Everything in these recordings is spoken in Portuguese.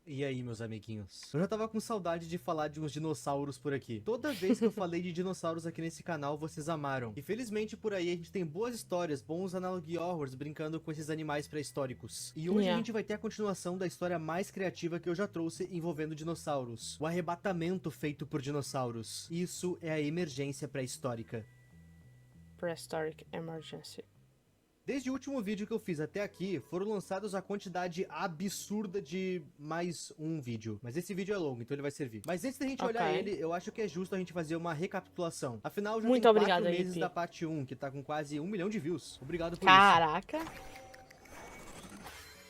E aí, meus amiguinhos? Eu já tava com saudade de falar de uns dinossauros por aqui. Toda vez que eu falei de dinossauros aqui nesse canal, vocês amaram. E felizmente por aí a gente tem boas histórias, bons analogue horrors brincando com esses animais pré-históricos. E hoje a gente vai ter a continuação da história mais criativa que eu já trouxe envolvendo dinossauros. O arrebatamento feito por dinossauros. Isso é a emergência pré-histórica. Prehistoric Emergency. Desde o último vídeo que eu fiz até aqui, foram lançados a quantidade absurda de mais um vídeo. Mas esse vídeo é longo, então ele vai servir. Mas antes da gente olhar ele, eu acho que é justo a gente fazer uma recapitulação. Afinal, já Muito tem obrigada, 4 meses Ip. da parte 1, que tá com quase 1 milhão de views. Obrigado por Caraca.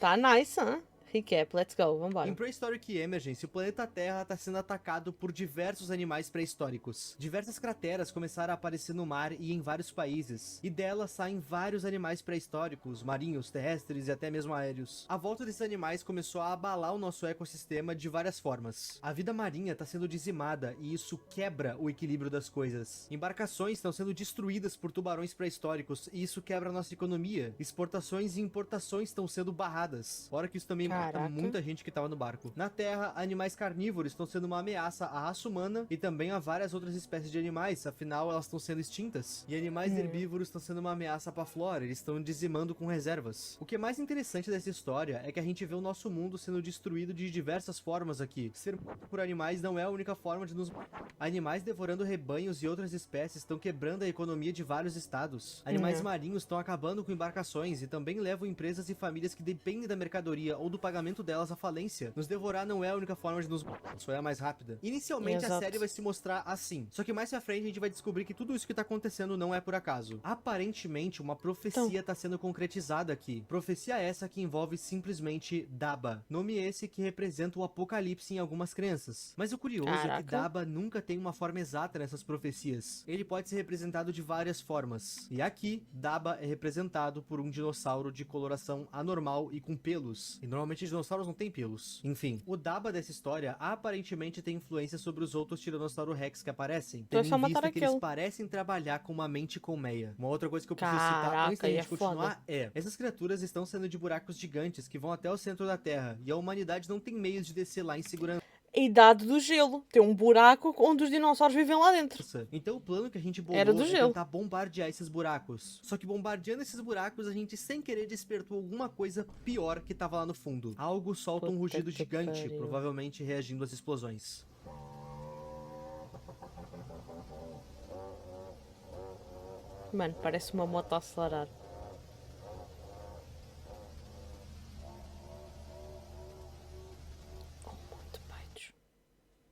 Tá nice, hein? Recap, let's go, vambora. Em Prehistoric Emergency, o planeta Terra está sendo atacado por diversos animais pré-históricos. Diversas crateras começaram a aparecer no mar e em vários países, e delas saem vários animais pré-históricos, marinhos, terrestres e até mesmo aéreos. A volta desses animais começou a abalar o nosso ecossistema de várias formas. A vida marinha está sendo dizimada e isso quebra o equilíbrio das coisas. Embarcações estão sendo destruídas por tubarões pré-históricos e isso quebra a nossa economia. Exportações e importações estão sendo barradas. Fora que isso também mata muita gente que tava no barco. Na Terra, animais carnívoros estão sendo uma ameaça à raça humana e também a várias outras espécies de animais, afinal elas estão sendo extintas. E animais herbívoros estão sendo uma ameaça para a flora, eles estão dizimando com reservas. O que é mais interessante dessa história é que a gente vê o nosso mundo sendo destruído de diversas formas aqui. Ser morto por animais não é a única forma de nos... Animais devorando rebanhos e outras espécies estão quebrando a economia de vários estados. Animais marinhos estão acabando com embarcações e também levam empresas e famílias que dependem da mercadoria ou do pagamento delas à falência. Nos devorar não é a única forma de nos... só é a mais rápida. Inicialmente a série vai se mostrar assim, só que mais pra frente a gente vai descobrir que tudo isso que tá acontecendo não é por acaso. Aparentemente uma profecia tá sendo concretizada aqui. Profecia essa que envolve simplesmente Daba. Nome esse que representa o apocalipse em algumas crenças. Mas o curioso é que Daba nunca tem uma forma exata nessas profecias. Ele pode ser representado de várias formas. E aqui, Daba é representado por um dinossauro de coloração anormal e com pelos. E normalmente dinossauros não têm pelos. Enfim, o Daba dessa história aparentemente tem influência sobre os outros Tiranossauro Rex que aparecem, tendo em vista que eles parecem trabalhar com uma mente colmeia. Uma outra coisa que eu preciso citar antes da gente continuar é: essas criaturas estão saindo de buracos gigantes que vão até o centro da Terra, e a humanidade não tem meios de descer lá em segurança. Idade do gelo. Tem um buraco onde os dinossauros vivem lá dentro. Então o plano que a gente bolou é tentar bombardear esses buracos. Só que bombardeando esses buracos, a gente sem querer despertou alguma coisa pior que tava lá no fundo. Algo solta um rugido gigante, provavelmente reagindo às explosões. Mano, parece uma moto a acelerar.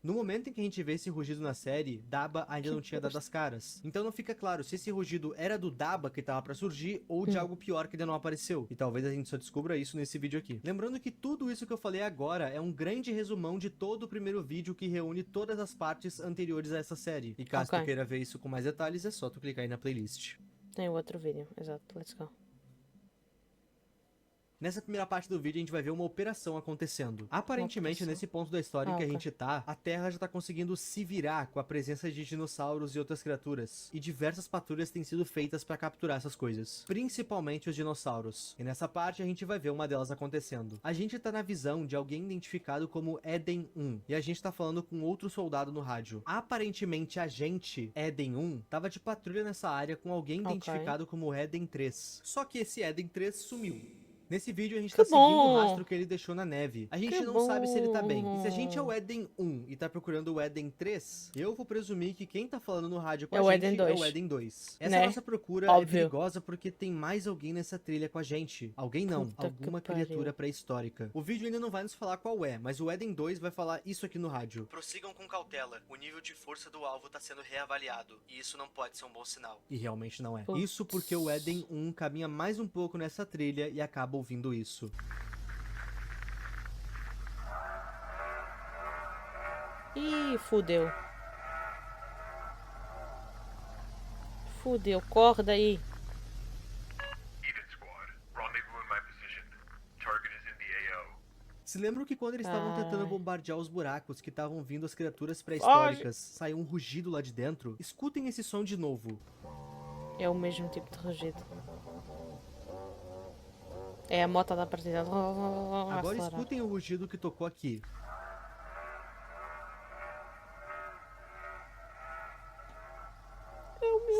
No momento em que a gente vê esse rugido na série, Daba ainda não tinha dado as caras. Então não fica claro se esse rugido era do Daba que tava pra surgir ou de algo pior que ainda não apareceu. E talvez a gente só descubra isso nesse vídeo aqui. Lembrando que tudo isso que eu falei agora é um grande resumão de todo o primeiro vídeo que reúne todas as partes anteriores a essa série. E caso tu queira ver isso com mais detalhes, é só tu clicar aí na playlist. Tem outro vídeo, exato, let's go. Nessa primeira parte do vídeo a gente vai ver uma operação acontecendo. Aparentemente nesse ponto da história em que a gente tá, a Terra já tá conseguindo se virar com a presença de dinossauros e outras criaturas. E diversas patrulhas têm sido feitas para capturar essas coisas. Principalmente os dinossauros. E nessa parte a gente vai ver uma delas acontecendo. A gente tá na visão de alguém identificado como Eden 1. E a gente tá falando com outro soldado no rádio. Aparentemente a gente, Eden 1, tava de patrulha nessa área com alguém identificado como Eden 3. Só que esse Eden 3 sumiu. Nesse vídeo a gente tá seguindo o rastro que ele deixou na neve. A gente não sabe se ele tá bem. E se a gente é o Eden 1 e tá procurando o Eden 3, eu vou presumir que quem tá falando no rádio com a gente é o Eden 2. Essa nossa procura é perigosa porque tem mais alguém nessa trilha com a gente. Alguém não, alguma criatura pré-histórica. O vídeo ainda não vai nos falar qual é, mas o Eden 2 vai falar isso aqui no rádio. Prossigam com cautela. O nível de força do alvo tá sendo reavaliado. E isso não pode ser um bom sinal. E realmente não é. Isso porque o Eden 1 caminha mais um pouco nessa trilha e acaba ouvindo isso. Ih, fudeu. Fudeu, corre daí. Se lembram que quando eles estavam tentando bombardear os buracos que estavam vindo as criaturas pré-históricas, saiu um rugido lá de dentro? Escutem esse som de novo. É o mesmo tipo de rugido. É a moto da partida. Agora escutem o rugido que tocou aqui.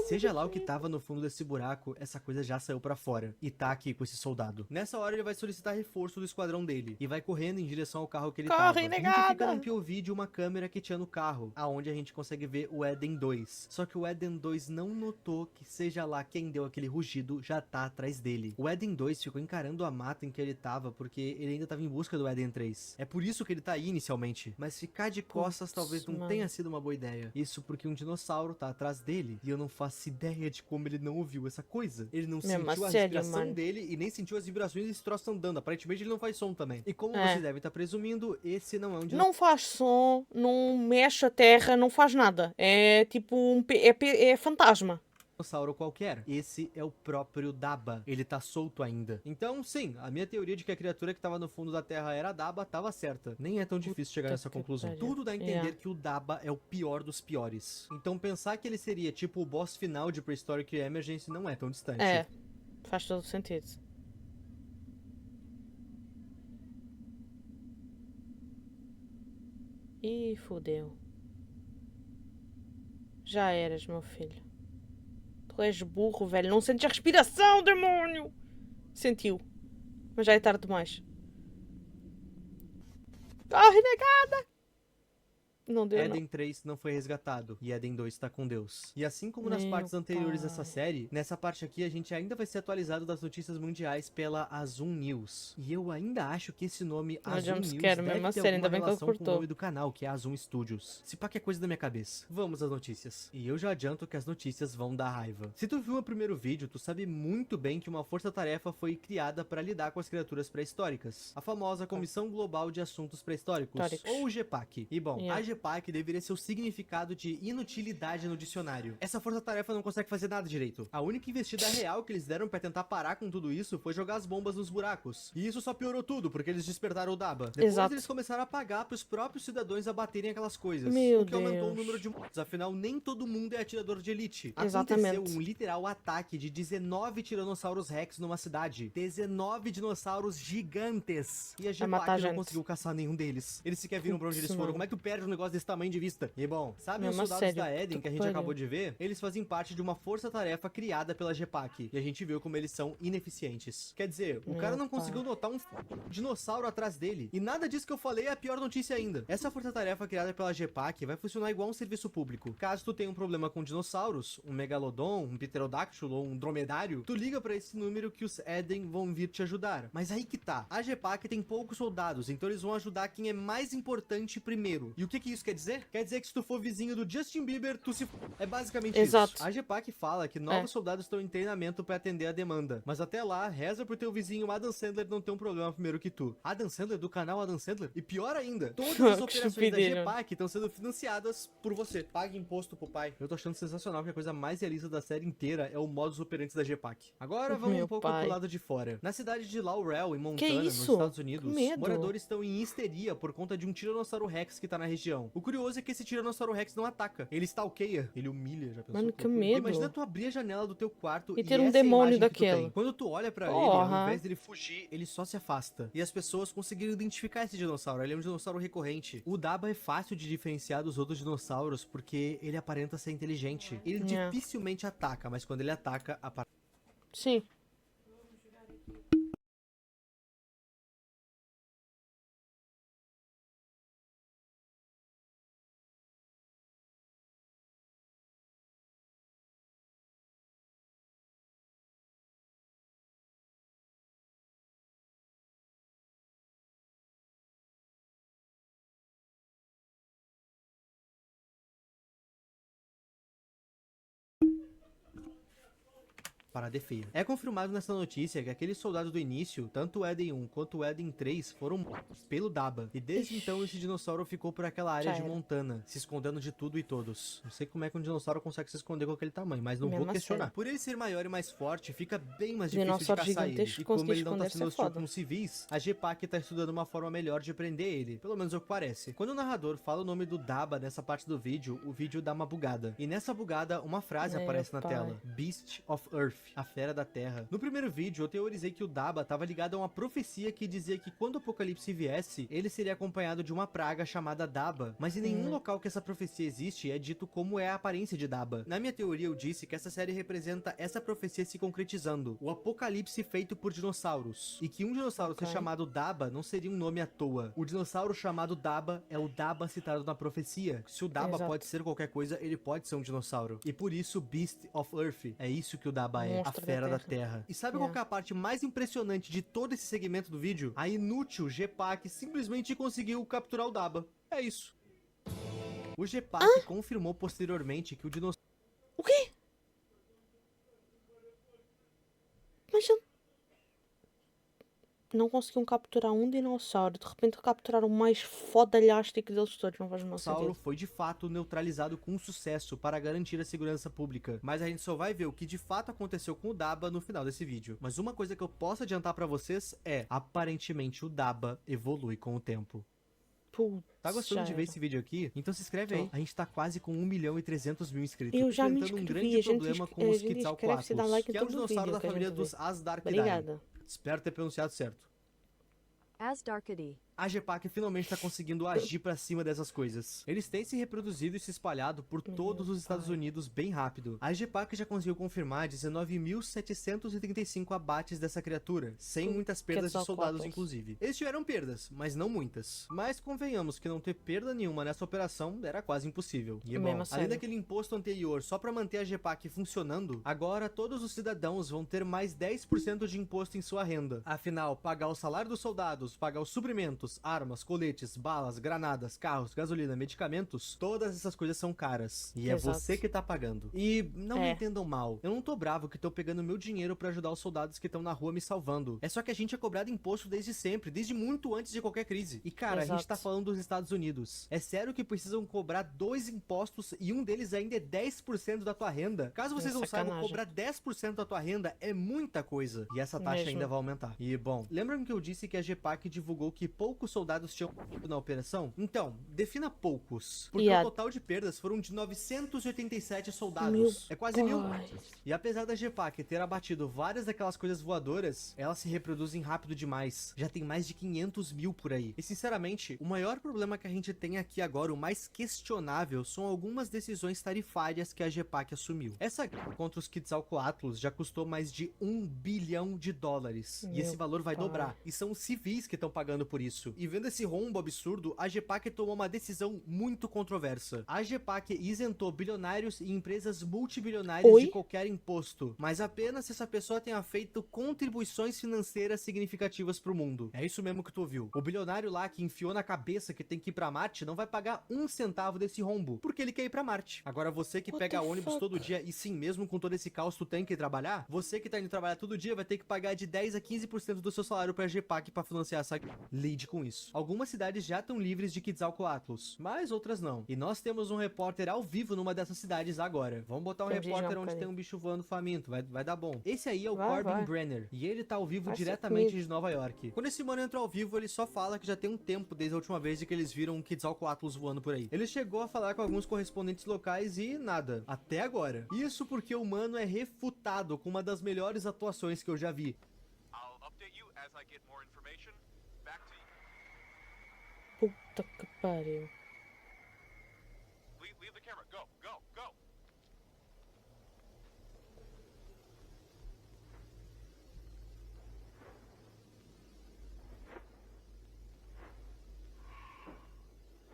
Seja lá o que tava no fundo desse buraco, essa coisa já saiu pra fora. E tá aqui com esse soldado. Nessa hora ele vai solicitar reforço do esquadrão dele. E vai correndo em direção ao carro que ele tava. Corre, A gente fica negada! num POV de uma câmera que tinha no carro. Aonde a gente consegue ver o Eden 2. Só que o Eden 2 não notou que seja lá quem deu aquele rugido já tá atrás dele. O Eden 2 ficou encarando a mata em que ele tava. Porque ele ainda tava em busca do Eden 3. É por isso que ele tá aí inicialmente. Mas ficar de costas talvez não tenha sido uma boa ideia. Isso porque um dinossauro tá atrás dele. E eu não faço ideia de como ele não ouviu essa coisa. Ele não sentiu a respiração dele e nem sentiu as vibrações desse troço andando. Aparentemente ele não faz som também. E como vocês devem estar presumindo, esse não é um dinossauro. Não faz som, não mexe a terra, não faz nada. É tipo é fantasma. Dinossauro qualquer. Esse é o próprio Daba. Ele tá solto ainda. Então, sim, a minha teoria de que a criatura que tava no fundo da terra era Daba tava certa. Nem é tão difícil chegar nessa conclusão. Tudo dá a entender que o Daba é o pior dos piores. Então pensar que ele seria tipo o boss final de Prehistoric Emergency não é tão distante. É, faz todo sentido. Ih, fodeu. Já eras, meu filho. Tu és burro, velho. Não sentes a respiração, demônio! Sentiu. Mas já é tarde demais. Corre, negada! Não deu, Eden 3 não foi resgatado e Eden 2 tá com Deus. E assim como nas partes anteriores dessa série, nessa parte aqui a gente ainda vai ser atualizado das notícias mundiais pela Azum News. E eu ainda acho que esse nome Azum News deve ter alguma relação com o nome do canal, que é Azum Studios. Se pá que é coisa da minha cabeça. Vamos às notícias. E eu já adianto que as notícias vão dar raiva. Se tu viu o primeiro vídeo, tu sabe muito bem que uma força-tarefa foi criada para lidar com as criaturas pré-históricas. A famosa Comissão Global de Assuntos Pré-Históricos, ou GPAC. E bom, a GPAC deveria ser o significado de inutilidade no dicionário. Essa força-tarefa não consegue fazer nada direito. A única investida real que eles deram pra tentar parar com tudo isso foi jogar as bombas nos buracos. E isso só piorou tudo, porque eles despertaram o Daba. Depois eles começaram a pagar pros próprios cidadãos abaterem aquelas coisas. O que aumentou o número de mortes. Afinal, nem todo mundo é atirador de elite. Aconteceu um literal ataque de 19 tiranossauros rex numa cidade. 19 dinossauros gigantes. E a GPAC não conseguiu caçar nenhum deles. Eles sequer viram pra onde eles foram. Como é que tu perde um negócio desse tamanho de vista? E bom, sabe os soldados da Eden que a gente acabou de ver? Eles fazem parte de uma força-tarefa criada pela GPAC. E a gente viu como eles são ineficientes. Quer dizer, o cara não conseguiu notar um dinossauro atrás dele. E nada disso que eu falei é a pior notícia ainda. Essa força-tarefa criada pela GPAC vai funcionar igual um serviço público. Caso tu tenha um problema com dinossauros, um megalodon, um pterodáctilo ou um dromedário, tu liga pra esse número que os Eden vão vir te ajudar. Mas aí que tá. A GPAC tem poucos soldados, então eles vão ajudar quem é mais importante primeiro. E o que isso quer dizer? Quer dizer que se tu for vizinho do Justin Bieber, tu se... É basicamente isso. A GPAC fala que novos soldados estão em treinamento pra atender a demanda. Mas até lá, reza pro teu vizinho Adam Sandler não ter um problema primeiro que tu. Adam Sandler do canal Adam Sandler? E pior ainda, todas as operações da GPAC estão sendo financiadas por você. Pague imposto pro pai. Eu tô achando sensacional que a coisa mais realista da série inteira é o modus operandi da GPAC. Agora vamos um pouco pro lado de fora. Na cidade de Laurel, em Montana, nos Estados Unidos, moradores estão em histeria por conta de um Tiranossauro Rex que tá na região. O curioso é que esse Tiranossauro Rex não ataca. Ele stalkeia. Ele humilha, já pensou? Mano, que medo. Imagina tu abrir a janela do teu quarto e ter um demônio daquele. Quando tu olha pra ele, ao invés dele fugir, ele só se afasta. E as pessoas conseguiram identificar esse dinossauro. Ele é um dinossauro recorrente. O Daba é fácil de diferenciar dos outros dinossauros porque ele aparenta ser inteligente. Ele dificilmente ataca, mas quando ele ataca, Sim. Parada feia. É confirmado nessa notícia que aqueles soldados do início, tanto o Eden 1 quanto o Eden 3, foram mortos pelo Daba. E desde então esse dinossauro ficou por aquela área de Montana, se escondendo de tudo e todos. Não sei como é que um dinossauro consegue se esconder com aquele tamanho, mas não vou questionar. Por ele ser maior e mais forte, fica bem mais difícil de caçar ele. E como ele não tá sendo hostil com civis, a GPAC tá estudando uma forma melhor de prender ele. Pelo menos é o que parece. Quando o narrador fala o nome do Daba nessa parte do vídeo, o vídeo dá uma bugada. E nessa bugada, uma frase aparece na tela. Beast of Earth. Earth, a Fera da Terra. No primeiro vídeo, eu teorizei que o Daba estava ligado a uma profecia que dizia que quando o apocalipse viesse, ele seria acompanhado de uma praga chamada Daba, mas em nenhum local que essa profecia existe é dito como é a aparência de Daba. Na minha teoria, eu disse que essa série representa essa profecia se concretizando, o apocalipse feito por dinossauros, e que um dinossauro ser chamado Daba não seria um nome à toa. O dinossauro chamado Daba é o Daba citado na profecia. Se o Daba pode ser qualquer coisa, ele pode ser um dinossauro. E por isso, Beast of Earth, é isso que o Daba é, a Fera da Terra. E sabe qual que é a parte mais impressionante de todo esse segmento do vídeo? A inútil Gepak simplesmente conseguiu capturar o Daba. É isso. O Gepak confirmou posteriormente que o dinossauro... O quê? Mas não conseguiam capturar um dinossauro. De repente capturaram o mais fodalhástico deles todos. Não faz o menor sentido. O dinossauro foi de fato neutralizado com sucesso para garantir a segurança pública. Mas a gente só vai ver o que de fato aconteceu com o Daba no final desse vídeo. Mas uma coisa que eu posso adiantar pra vocês é, aparentemente o Daba evolui com o tempo. Tá gostando de ver esse vídeo aqui? Então se inscreve aí. A gente tá quase com 1.300.000 inscritos. Eu já me enfrentando inscrevi. um grande problema com os Quetzalcoatlus, que é o dinossauro da família dos Asdarkidai. Obrigada. Espero ter pronunciado certo. Asdarkidai. A Gepak finalmente tá conseguindo agir pra cima dessas coisas. Eles têm se reproduzido e se espalhado por todos os Estados Unidos bem rápido. A Gepak já conseguiu confirmar 19.735 abates dessa criatura, sem muitas perdas de soldados inclusive. Eles tiveram perdas, mas não muitas. Mas convenhamos que não ter perda nenhuma nessa operação era quase impossível. E bom, além daquele imposto anterior só pra manter a Gepak funcionando, agora todos os cidadãos vão ter mais 10% de imposto em sua renda. Afinal, pagar o salário dos soldados, pagar os suprimentos, armas, coletes, balas, granadas, carros, gasolina, medicamentos, todas essas coisas são caras. E é você que tá pagando. E não me entendam mal, eu não tô bravo que tô pegando meu dinheiro pra ajudar os soldados que estão na rua me salvando. É só que a gente é cobrado imposto desde sempre, desde muito antes de qualquer crise. E cara, a gente tá falando dos Estados Unidos. É sério que precisam cobrar 2 impostos e um deles ainda é 10% da tua renda? Caso vocês não saibam, cobrar 10% da tua renda é muita coisa. E essa taxa ainda vai aumentar. E bom, lembram que eu disse que a Gepak divulgou que poucos soldados tinham na operação? Então, defina poucos. Porque o total de perdas foram de 987 soldados. É quase 1.000. E apesar da Gepak ter abatido várias daquelas coisas voadoras, elas se reproduzem rápido demais. Já tem mais de 500.000 por aí. E sinceramente, o maior problema que a gente tem aqui agora, o mais questionável, são algumas decisões tarifárias que a Gepak assumiu. Essa guerra contra os Quetzalcoatlus já custou mais de $1 bilhão. E esse valor vai dobrar. E são os civis que estão pagando por isso. E vendo esse rombo absurdo, a Gepak tomou uma decisão muito controversa. A Gepak isentou bilionários e empresas multibilionárias de qualquer imposto, mas apenas se essa pessoa tenha feito contribuições financeiras significativas pro mundo. É isso mesmo que tu ouviu. O bilionário lá que enfiou na cabeça que tem que ir pra Marte não vai pagar 1 centavo desse rombo, porque ele quer ir pra Marte. Agora você que pega ônibus todo dia, e sim, mesmo com todo esse caos tu tem que ir trabalhar, você que tá indo trabalhar todo dia vai ter que pagar de 10 a 15% do seu salário pra Gepak pra financiar essa... Lide com isso. Algumas cidades já estão livres de Quetzalcoatlus, mas outras não. E nós temos um repórter ao vivo numa dessas cidades agora. Vamos botar um repórter onde tem um bicho voando faminto, vai dar bom. Esse aí é o Corbin Brenner, e ele tá ao vivo diretamente de Nova York. Quando esse mano entra ao vivo, ele só fala que já tem um tempo desde a última vez que eles viram um Quetzalcoatlus voando por aí. Ele chegou a falar com alguns correspondentes locais e nada, até agora. Isso porque o mano é refutado com uma das melhores atuações que eu já vi. Puta que pariu.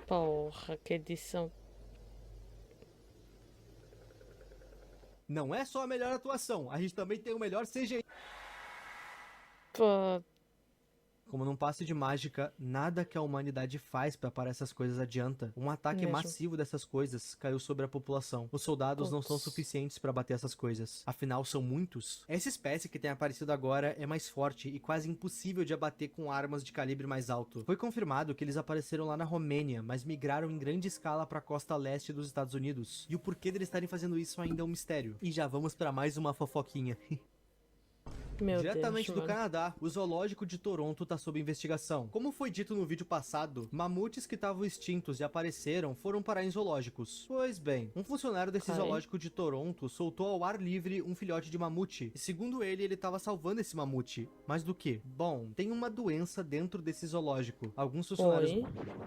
Porra, que edição. Não é só a melhor atuação, a gente também tem o melhor CGI. Pô. Como num passe de mágica, nada que a humanidade faz pra parar essas coisas adianta. Um ataque massivo dessas coisas caiu sobre a população. Os soldados não são suficientes pra bater essas coisas. Afinal, são muitos. Essa espécie que tem aparecido agora é mais forte e quase impossível de abater com armas de calibre mais alto. Foi confirmado que eles apareceram lá na Romênia, mas migraram em grande escala pra costa leste dos Estados Unidos. E o porquê deles estarem fazendo isso ainda é um mistério. E já vamos pra mais uma fofoquinha. Meu Diretamente Deus, do mano. Canadá, o zoológico de Toronto está sob investigação. Como foi dito no vídeo passado, mamutes que estavam extintos e apareceram foram parar em zoológicos. Pois bem, um funcionário desse Ok. zoológico de Toronto soltou ao ar livre um filhote de mamute. E segundo ele estava salvando esse mamute. Mas do que? Bom, tem uma doença dentro desse zoológico. Alguns funcionários Oi.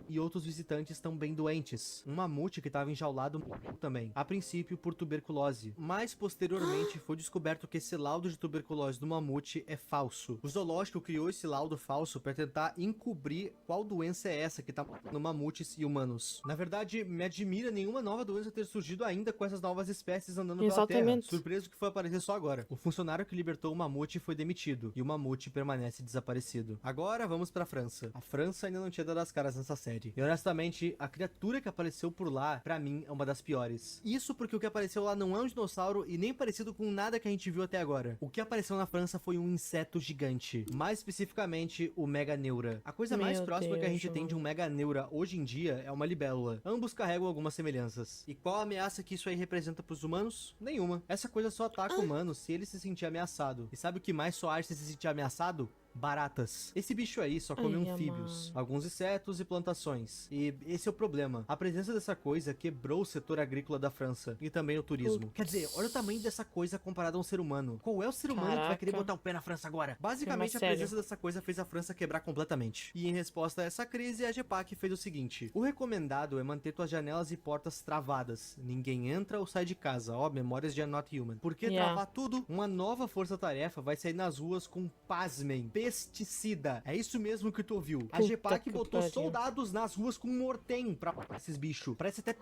e outros visitantes estão bem doentes. Um mamute que estava enjaulado também, a princípio por tuberculose. Mas posteriormente foi descoberto que esse laudo de tuberculose do mamute é falso. O zoológico criou esse laudo falso para tentar encobrir qual doença é essa que tá no mamutes e humanos. Na verdade, me admira nenhuma nova doença ter surgido ainda com essas novas espécies andando pela Terra. Exatamente. Surpreso que foi aparecer só agora. O funcionário que libertou o mamute foi demitido e o mamute permanece desaparecido. Agora vamos pra França. A França ainda não tinha dado as caras nessa série. E honestamente, a criatura que apareceu por lá, pra mim, é uma das piores. Isso porque o que apareceu lá não é um dinossauro e nem parecido com nada que a gente viu até agora. O que apareceu na França foi um inseto gigante. Mais especificamente, o Meganeura. A coisa mais Meu próxima que a gente Deus, tem de um Meganeura hoje em dia é uma libélula. Ambos carregam algumas semelhanças. E qual a ameaça que isso aí representa pros humanos? Nenhuma. Essa coisa só ataca o humano se ele se sentir ameaçado. E sabe o que mais só age se sentir ameaçado? Baratas. Esse bicho aí só come Ai, anfíbios, mano. alguns insetos e plantações. E esse é o problema. A presença dessa coisa quebrou o setor agrícola da França e também o turismo. Putz. Quer dizer, olha o tamanho dessa coisa comparado a um ser humano. Qual é o ser humano que vai querer Caraca. botar o pé na França agora? Basicamente, a sério. presença dessa coisa fez a França quebrar completamente. E em resposta a essa crise, a GEPAC fez o seguinte: o recomendado é manter tuas janelas e portas travadas. Ninguém entra ou sai de casa. Ó, memórias de A Not Human. Por que Yeah. travar tudo? Uma nova força-tarefa vai sair nas ruas com, pasmem, pesticida. É isso mesmo que tu ouviu. A Puta GEPAC que botou pariu. soldados nas ruas com mortem pra esses bichos. Parece até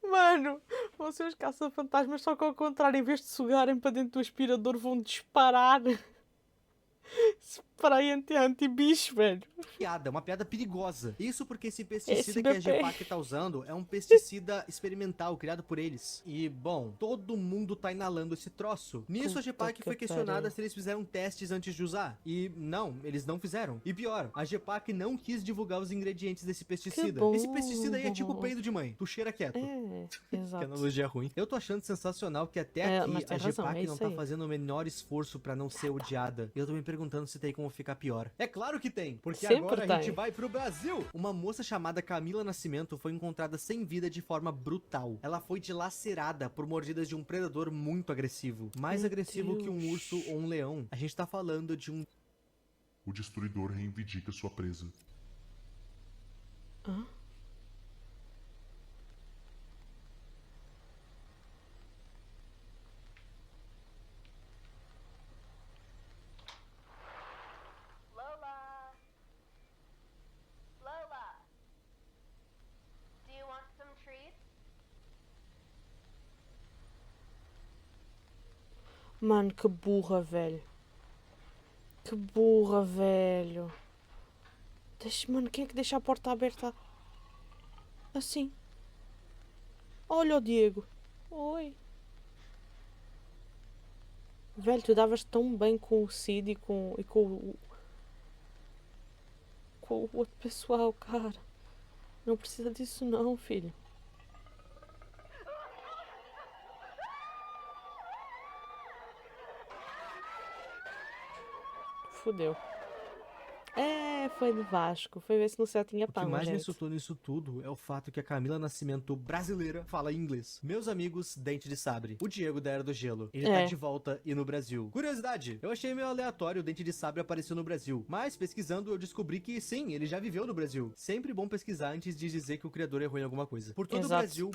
Mano, vocês caça-fantasmas só que ao contrário, em vez de sugarem para dentro do aspirador, vão disparar spray anti-bicho, velho. piada, uma piada perigosa. Isso porque esse pesticida que a SBP. GEPAC tá usando é um pesticida experimental criado por eles. E, bom, todo mundo tá inalando esse troço. Nisso, a Puta GEPAC que foi questionada pariu. se eles fizeram testes antes de usar. E, não, eles não fizeram. E pior, a GEPAC não quis divulgar os ingredientes desse pesticida. bom. Esse pesticida aí é tipo peido de mãe. Tu cheira quieto. É, Que exato. analogia ruim. Eu tô achando sensacional que até É, aqui mas tem a razão, GEPAC é não isso tá aí. fazendo o menor esforço pra não ser odiada. E eu tô me perguntando se tem como ficar pior. É claro que tem, porque Sempre agora a gente tem. vai pro Brasil. Uma moça chamada Camila Nascimento foi encontrada sem vida de forma brutal. Ela foi dilacerada por mordidas de um predador muito agressivo. Mais Meu agressivo que um Deus. urso ou um leão. A gente tá falando de um O destruidor reivindica sua presa. Hã? Lola! Lola! Do you want some treats? Mano, que burra, velho. Que burra, velho. Mano, quem é que deixa a porta aberta assim? Olha o Diego. Oi. Velho, tu davas tão bem com o Cid e com o outro pessoal, cara. Não precisa disso não, filho. Fudeu. É, foi do Vasco. Foi ver se no céu tinha O que pão, mais me gente. assustou nisso tudo é o fato que a Camila Nascimento brasileira fala inglês. Meus amigos, Dente de Sabre. O Diego da Era do Gelo. Ele tá É. de volta e no Brasil. Curiosidade, eu achei meio aleatório o Dente de Sabre apareceu no Brasil. Mas pesquisando eu descobri que sim, ele já viveu no Brasil. Sempre bom pesquisar antes de dizer que o criador errou em alguma coisa. Por todo o Exato. Brasil,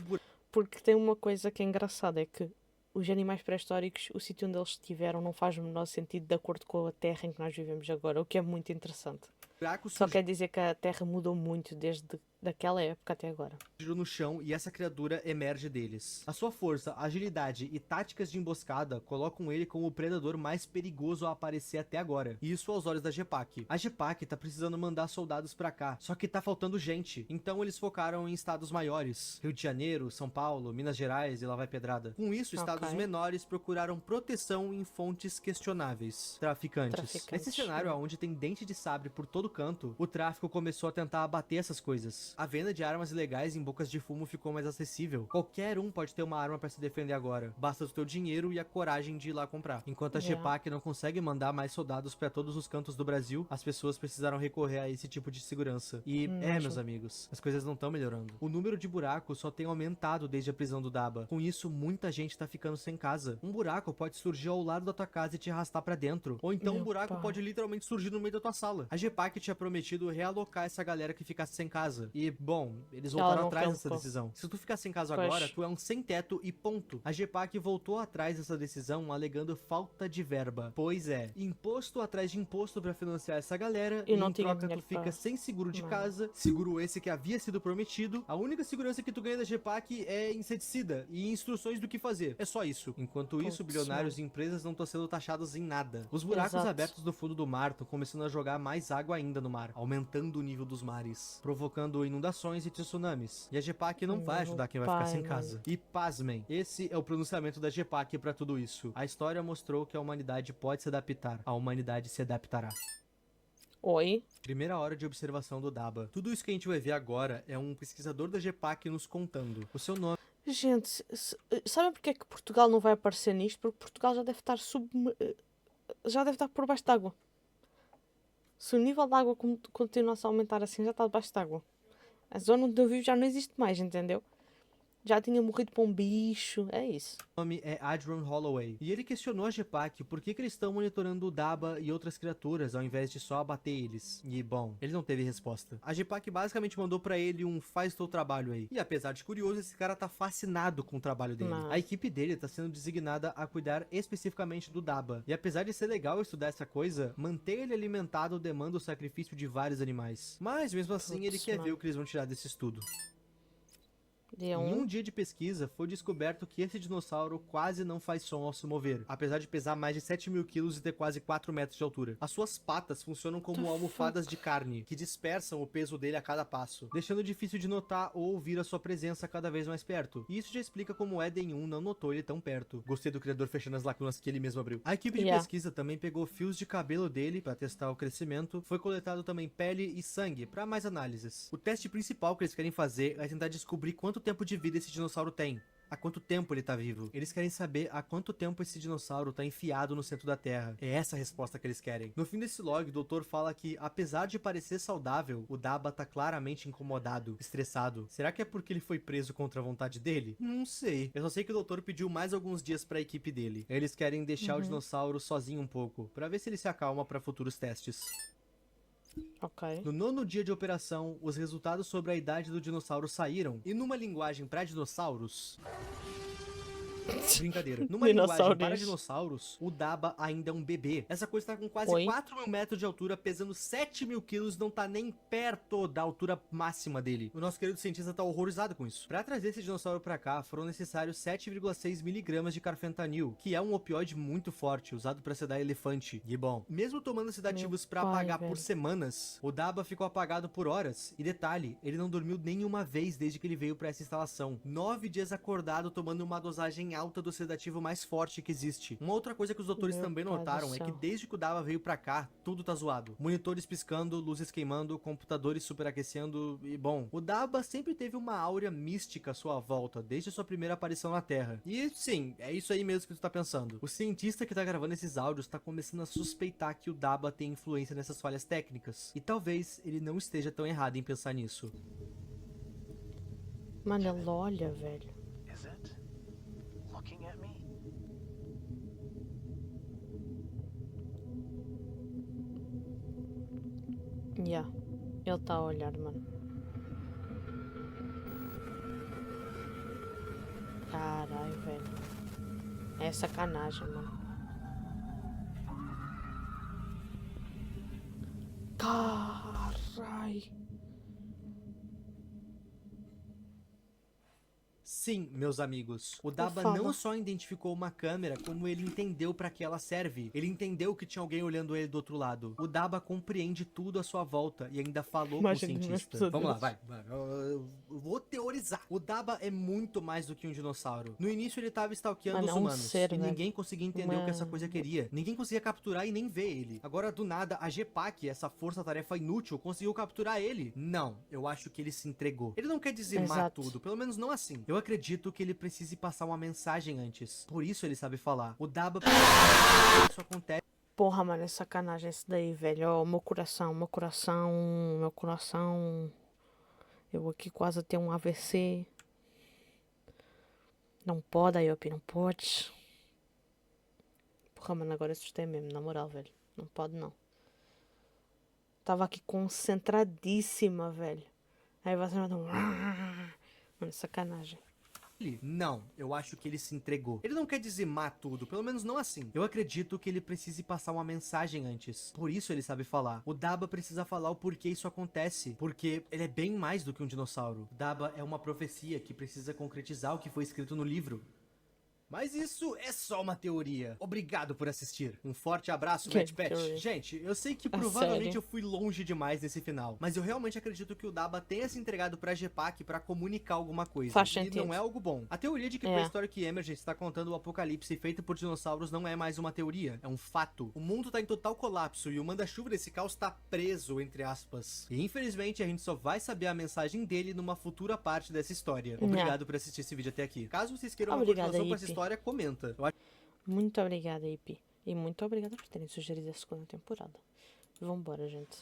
Porque tem uma coisa que é engraçada, é que os animais pré-históricos, o sítio onde eles estiveram não faz o menor sentido de acordo com a terra em que nós vivemos agora, o que é muito interessante. buracos Só quer dizer que a terra mudou muito desde daquela época até agora. surgiram no chão e essa criatura emerge deles. A sua força, agilidade e táticas de emboscada colocam ele como o predador mais perigoso a aparecer até agora. E isso aos olhos da GEPAC. A GEPAC tá precisando mandar soldados pra cá, só que tá faltando gente. Então eles focaram em estados maiores. Rio de Janeiro, São Paulo, Minas Gerais e lá vai pedrada. Com isso, estados Ok. menores procuraram proteção em fontes questionáveis. Traficantes. Nesse cenário onde tem dente de sabre por todo canto, o tráfico começou a tentar abater essas coisas. crimes. A venda de armas ilegais em bocas de fumo ficou mais acessível. Qualquer um pode ter uma arma pra se defender agora. Basta o teu dinheiro e a coragem de ir lá comprar. Enquanto a Yeah. GEPAC não consegue mandar mais soldados pra todos os cantos do Brasil, as pessoas precisaram recorrer a esse tipo de segurança. E meus amigos, as coisas não estão melhorando. O número de buracos só tem aumentado desde a prisão do Daba. Com isso, muita gente tá ficando sem casa. Um buraco pode surgir ao lado da tua casa e te arrastar pra dentro. Ou então um Meu buraco pai. pode literalmente surgir no meio da tua sala. A GEPAC tinha prometido realocar essa galera que ficasse sem casa. E, bom, eles Ela voltaram não atrás dessa realocou. decisão. Se tu ficar sem casa Pois. agora, tu é um sem-teto e ponto. A GEPAC voltou atrás dessa decisão alegando falta de verba. Pois é, imposto atrás de imposto pra financiar essa galera E e não em tinha troca tu dinheiro fica pra- sem seguro de Não. casa, seguro esse que havia sido prometido. A única segurança que tu ganha da GEPAC é inseticida e instruções do que fazer. É só isso. Enquanto isso, Putz, bilionários e empresas não estão sendo taxados em nada. Os buracos Exato. abertos no fundo do mar estão começando a jogar mais água ainda no mar, aumentando o nível dos mares, provocando inundações e tsunamis. E a GEPAC não vai Meu ajudar quem vai ficar pai, sem mano. casa. E pasmem, esse é o pronunciamento da GEPAC pra tudo isso. A história mostrou que a humanidade pode se adaptar. A humanidade se adaptará. Oi? Primeira hora de observação do Daba. Tudo isso que a gente vai ver agora é um pesquisador da GEPAC nos contando. O seu nome Gente, sabem porque é que Portugal não vai aparecer nisto? Porque Portugal já deve estar já deve estar por baixo d'água. Se o nível de água continuasse a aumentar assim, já está debaixo d'água. A zona onde eu vivo já não existe mais, entendeu? Já tinha morrido para um bicho, é isso. é Adrian Holloway. E ele questionou a GEPAC por que eles estão monitorando o Daba e outras criaturas ao invés de só abater eles. E, bom, ele não teve resposta. A GEPAC basicamente mandou pra ele um faz teu trabalho aí. E apesar de curioso, esse cara tá fascinado com o trabalho dele. Não. A equipe dele tá sendo designada a cuidar especificamente do Daba. E apesar de ser legal estudar essa coisa, manter ele alimentado demanda o sacrifício de vários animais. Mas mesmo assim, ele Putz, quer ver mano. o que eles vão tirar desse estudo. Dia Em 1. um dia de pesquisa, foi descoberto que esse dinossauro quase não faz som ao se mover, apesar de pesar mais de 7.000 quilos e ter quase 4 metros de altura. As suas patas funcionam como The almofadas de carne, que dispersam o peso dele a cada passo, deixando difícil de notar ou ouvir a sua presença cada vez mais perto. E isso já explica como o Eden 1 não notou ele tão perto. Gostei do criador fechando as lacunas que ele mesmo abriu. A equipe de Yeah. pesquisa também pegou fios de cabelo dele para testar o crescimento. Foi coletado também pele e sangue para mais análises. O teste principal que eles querem fazer é tentar descobrir quanto tempo de vida esse dinossauro tem. Há quanto tempo ele tá vivo? Eles querem saber há quanto tempo esse dinossauro tá enfiado no centro da Terra. É essa a resposta que eles querem. No fim desse log, o doutor fala que, apesar de parecer saudável, o Daba tá claramente incomodado, estressado. Será que é porque ele foi preso contra a vontade dele? Não sei. Eu só sei que o doutor pediu mais alguns dias pra equipe dele. Eles querem deixar o dinossauro sozinho um pouco, pra ver se ele se acalma pra futuros testes. Ok. No 9º dia de operação, os resultados sobre a idade do dinossauro saíram, e numa linguagem para dinossauros... Brincadeira. Numa linguagem para Dinossauros. dinossauros, o Daba ainda é um bebê. Essa coisa tá com quase Oi? 4.000 metros de altura, pesando 7.000 quilos, não tá nem perto da altura máxima dele. O nosso querido cientista tá horrorizado com isso. Pra trazer esse dinossauro pra cá, foram necessários 7,6 miligramas de carfentanil, que é um opioide muito forte, usado pra sedar elefante. E bom, mesmo tomando sedativos pra pai, apagar por velho. semanas, o Daba ficou apagado por horas. E detalhe, ele não dormiu nenhuma vez desde que ele veio pra essa instalação. 9 dias acordado, tomando uma dosagem alta do sedativo mais forte que existe. Uma outra coisa que os doutores Meu também pai do notaram é que céu. desde que o Daba veio pra cá, tudo tá zoado. Monitores piscando, luzes queimando, computadores superaquecendo e bom, o Daba sempre teve uma áurea mística à sua volta, desde a sua primeira aparição na Terra. E sim, é isso aí mesmo que tu tá pensando. O cientista que tá gravando esses áudios tá começando a suspeitar que o Daba tem influência nessas falhas técnicas. E talvez ele não esteja tão errado em pensar nisso. Mano, ele olha, velho. Is it looking at me? Yeah. Ele tá a olhar, mano. Caralho, velho. É sacanagem, mano. Caralho. Sim, meus amigos. O Daba Ufa. não só identificou uma câmera, como ele entendeu pra que ela serve. Ele entendeu que tinha alguém olhando ele do outro lado. O Daba compreende tudo à sua volta e ainda falou Imagina com o meus cientista. Vamos lá, pesadelos. vai. Eu vou teorizar. O Daba é muito mais do que um dinossauro. No início ele tava stalkeando Mano, os é um humanos. ser, e velho. ninguém conseguia entender o que essa coisa queria. Ninguém conseguia capturar e nem ver ele. Agora, do nada, a GPAC, essa força-tarefa inútil, conseguiu capturar ele. Não, eu acho que ele se entregou. Ele não quer dizimar Exato. tudo, pelo menos não assim. Eu acredito que ele precise passar uma mensagem antes. Por isso ele sabe falar. O Daba... Isso acontece... Porra, mano, é sacanagem isso daí, velho. Ó, meu coração, meu coração, meu coração. Eu aqui quase tenho um AVC. Não pode, Ayop, não pode. Porra, mano, agora assustei mesmo, na moral, velho. Não pode, não. Tava aqui concentradíssima, velho. Aí você vai dar um... Mano, sacanagem. Não, eu acho que ele se entregou. Ele não quer dizimar tudo, pelo menos não assim. Eu acredito que ele precise passar uma mensagem antes. Por isso ele sabe falar. O Daba precisa falar o porquê isso acontece. Porque ele é bem mais do que um dinossauro. Daba é uma profecia que precisa concretizar o que foi escrito no livro. Mas isso é só uma teoria. Obrigado por assistir. Um forte abraço, Que Matt Pat. teoria? Gente, eu sei que Ah, provavelmente sério? eu fui longe demais nesse final. Mas eu realmente acredito que o Daba tenha se entregado pra GPAC pra comunicar alguma coisa. Faz E sentido. não é algo bom. A teoria de que É. Prehistoric Emergence está contando o apocalipse feito por dinossauros não é mais uma teoria. É um fato. O mundo tá em total colapso e o manda-chuva desse caos tá preso, entre aspas. E infelizmente a gente só vai saber a mensagem dele numa futura parte dessa história. Obrigado por assistir esse vídeo até aqui. Caso vocês queiram uma Obrigada, continuação com essa Ipe. história, comenta. Muito obrigada, IP. E muito obrigada por terem sugerido a segunda temporada. Vambora, gente.